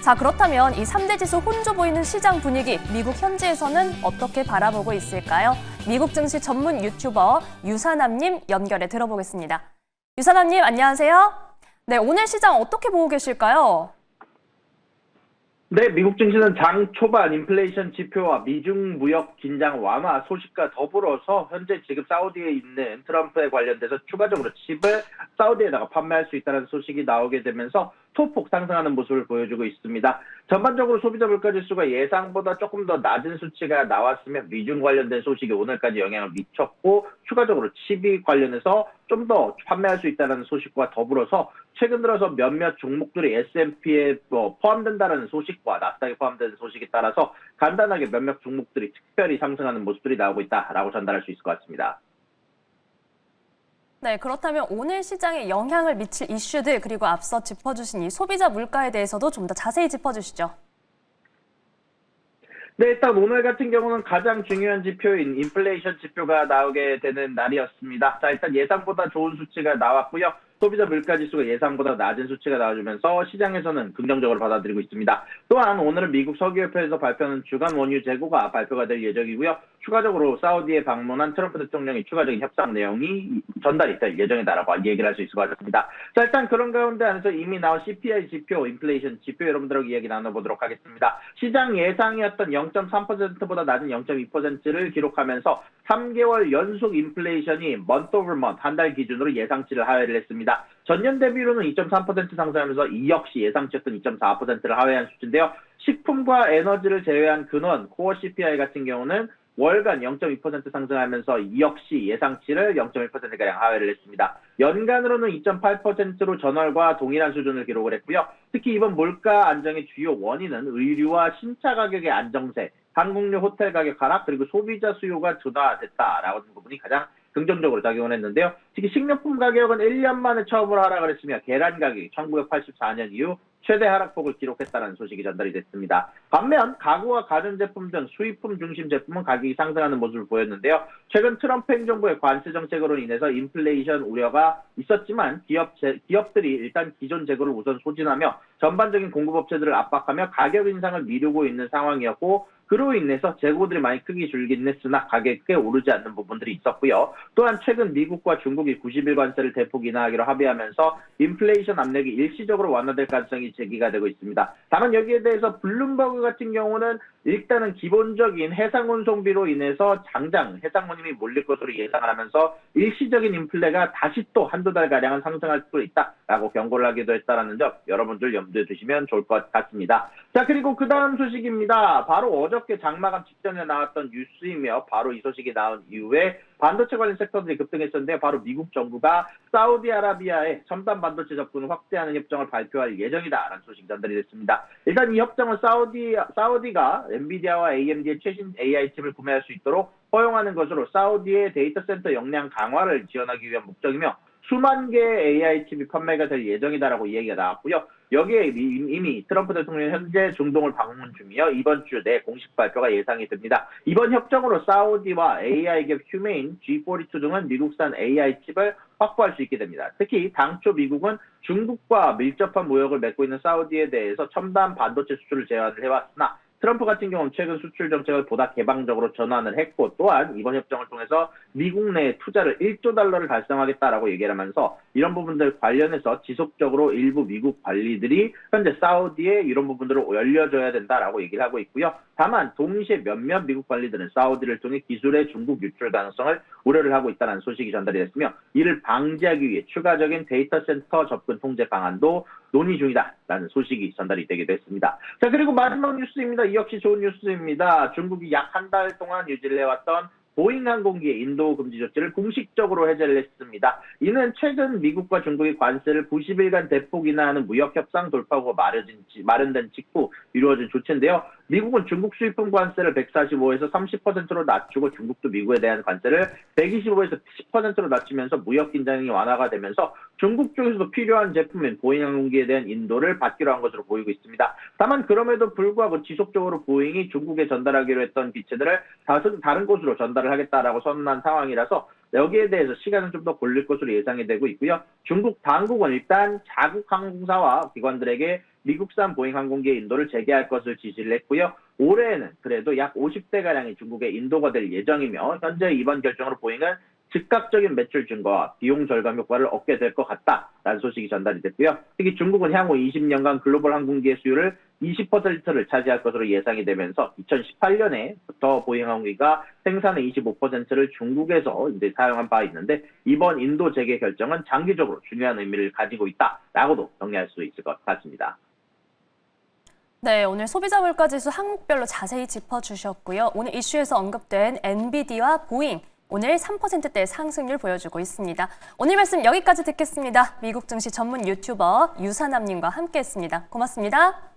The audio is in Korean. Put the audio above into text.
자, 그렇다면 이 3대 지수 혼조 보이는 시장 분위기, 미국 현지에서는 어떻게 바라보고 있을까요? 미국 증시 전문 유튜버 유사남님 연결해 들어보겠습니다. 유사남님, 안녕하세요. 네, 오늘 시장 어떻게 보고 계실까요? 네, 미국 증시는 장 초반 인플레이션 지표와 미중 무역 긴장 완화 소식과 더불어서 현재 지금 사우디에 있는 트럼프에 관련돼서 추가적으로 칩을 사우디에다가 판매할 수 있다는 소식이 나오게 되면서 소폭 상승하는 모습을 보여주고 있습니다. 전반적으로 소비자 물가 지수가 예상보다 조금 더 낮은 수치가 나왔으면 미중 관련된 소식이 오늘까지 영향을 미쳤고 추가적으로 칩이 관련해서 좀 더 판매할 수 있다는 소식과 더불어서 최근 들어서 몇몇 종목들이 S&P에 포함된다는 소식과 나스닥에 포함되는 소식에 따라서 간단하게 몇몇 종목들이 특별히 상승하는 모습들이 나오고 있다라고 전달할 수 있을 것 같습니다. 네, 그렇다면 오늘 시장에 영향을 미칠 이슈들 그리고 앞서 짚어주신 이 소비자 물가에 대해서도 좀 더 자세히 짚어주시죠. 네, 일단 오늘 같은 경우는 가장 중요한 지표인 인플레이션 지표가 나오게 되는 날이었습니다. 자, 일단 예상보다 좋은 수치가 나왔고요. 소비자 물가 지수가 예상보다 낮은 수치가 나와주면서 시장에서는 긍정적으로 받아들이고 있습니다. 또한 오늘은 미국 석유협회에서 발표하는 주간 원유 재고가 발표가 될 예정이고요. 추가적으로 사우디에 방문한 트럼프 대통령이 추가적인 협상 내용이 전달이 될 예정이다라고 얘기를 할 수 있을 것 같습니다. 자, 일단 그런 가운데 안에서 이미 나온 CPI 지표, 인플레이션 지표 여러분들하고 이야기 나눠보도록 하겠습니다. 시장 예상이었던 0.3%보다 낮은 0.2%를 기록하면서 3개월 연속 인플레이션이 month over month, 한 달 기준으로 예상치를 하회를 했습니다. 전년 대비로는 2.3% 상승하면서 이 역시 예상치였던 2.4%를 하회한 수치인데요. 식품과 에너지를 제외한 근원, 코어 CPI 같은 경우는 월간 0.2% 상승하면서 이 역시 예상치를 0.1%가량 하회를 했습니다. 연간으로는 2.8%로 전월과 동일한 수준을 기록을 했고요. 특히 이번 물가 안정의 주요 원인은 의류와 신차 가격의 안정세, 항공료 호텔 가격 하락, 그리고 소비자 수요가 둔화됐다라는 부분이 가장 긍정적으로 작용을 했는데요. 특히 식료품 가격은 1년 만에 처음으로 하락을 했으며 계란 가격이 1984년 이후 최대 하락폭을 기록했다는 소식이 전달이 됐습니다. 반면 가구와 가전제품 등 수입품 중심 제품은 가격이 상승하는 모습을 보였는데요. 최근 트럼프 행정부의 관세 정책으로 인해서 인플레이션 우려가 있었지만 기업들이 일단 기존 재고를 우선 소진하며 전반적인 공급업체들을 압박하며 가격 인상을 미루고 있는 상황이었고 그로 인해서 재고들이 많이 크게 줄긴 했으나 가격이 꽤 오르지 않는 부분들이 있었고요. 또한 최근 미국과 중국이 90일 관세를 대폭 인하하기로 합의하면서 인플레이션 압력이 일시적으로 완화될 가능성이 제기가 되고 있습니다. 다만 여기에 대해서 블룸버그 같은 경우는 일단은 기본적인 해상 운송비로 인해서 당장 해상 운임이 몰릴 것으로 예상을 하면서 일시적인 인플레가 다시 또 한두 달가량은 상승할 수도 있다라고 경고를 하기도 했다는 점 여러분들 염두에 두시면 좋을 것 같습니다. 자, 그리고 그 다음 소식입니다. 바로 어저께 장마감 직전에 나왔던 뉴스이며 바로 이 소식이 나온 이후에 반도체 관련 섹터들이 급등했었는데 바로 미국 정부가 사우디아라비아에 첨단 반도체 접근을 확대하는 협정을 발표할 예정이다라는 소식이 전달이 됐습니다. 일단 이 협정은 사우디가 엔비디아와 AMD의 최신 AI 칩을 구매할 수 있도록 허용하는 것으로 사우디의 데이터 센터 역량 강화를 지원하기 위한 목적이며 수만 개의 AI 칩이 판매가 될 예정이다라고 얘기가 나왔고요. 여기에 이미 트럼프 대통령이 현재 중동을 방문 중이어 이번 주 내 공식 발표가 예상이 됩니다. 이번 협정으로 사우디와 AI 기업 휴메인, G42 등은 미국산 AI 칩을 확보할 수 있게 됩니다. 특히 당초 미국은 중국과 밀접한 무역을 맺고 있는 사우디에 대해서 첨단 반도체 수출을 제한을 해왔으나 트럼프 같은 경우는 최근 수출 정책을 보다 개방적으로 전환을 했고 또한 이번 협정을 통해서 미국 내에 투자를 1조 달러를 달성하겠다라고 얘기를 하면서 이런 부분들 관련해서 지속적으로 일부 미국 관리들이 현재 사우디에 이런 부분들을 열려줘야 된다라고 얘기를 하고 있고요. 다만 동시에 몇몇 미국 관리들은 사우디를 통해 기술의 중국 유출 가능성을 우려를 하고 있다는 소식이 전달이 됐으며 이를 방지하기 위해 추가적인 데이터 센터 접근 통제 방안도 논의 중이다라는 소식이 전달이 되기도 했습니다. 자, 그리고 마지막 뉴스입니다. 이 역시 좋은 뉴스입니다. 중국이 약 한 달 동안 유지를 해왔던 보잉 항공기의 인도 금지 조치를 공식적으로 해제를 했습니다. 이는 최근 미국과 중국의 관세를 90일간 대폭 인하하는 무역 협상 돌파구가 마련된 직후 이루어진 조치인데요. 미국은 중국 수입품 관세를 145에서 30%로 낮추고 중국도 미국에 대한 관세를 125에서 10%로 낮추면서 무역 긴장이 완화가 되면서 중국 쪽에서도 필요한 제품인 보잉 항공기에 대한 인도를 받기로 한 것으로 보이고 있습니다. 다만 그럼에도 불구하고 지속적으로 보잉이 중국에 전달하기로 했던 기체들을 다른 곳으로 전달을 하겠다라고 선언한 상황이라서 여기에 대해서 시간은 좀 더 걸릴 것으로 예상이 되고 있고요. 중국 당국은 일단 자국 항공사와 기관들에게 미국산 보잉 항공기의 인도를 재개할 것을 지시를 했고요. 올해에는 그래도 약 50대가량이 중국에 인도가 될 예정이며 현재 이번 결정으로 보잉은 즉각적인 매출 증가와 비용 절감 효과를 얻게 될 것 같다라는 소식이 전달이 됐고요. 특히 중국은 향후 20년간 글로벌 항공기의 수요를 20%를 차지할 것으로 예상이 되면서 2018년에부터 보잉 항공기가 생산의 25%를 중국에서 이제 사용한 바 있는데 이번 인도 재개 결정은 장기적으로 중요한 의미를 가지고 있다라고도 정리할 수 있을 것 같습니다. 네, 오늘 소비자 물가지수 항목별로 자세히 짚어주셨고요. 오늘 이슈에서 언급된 엔비디아와 보잉, 오늘 3%대 상승률 보여주고 있습니다. 오늘 말씀 여기까지 듣겠습니다. 미국 증시 전문 유튜버 유사남님과 함께했습니다. 고맙습니다.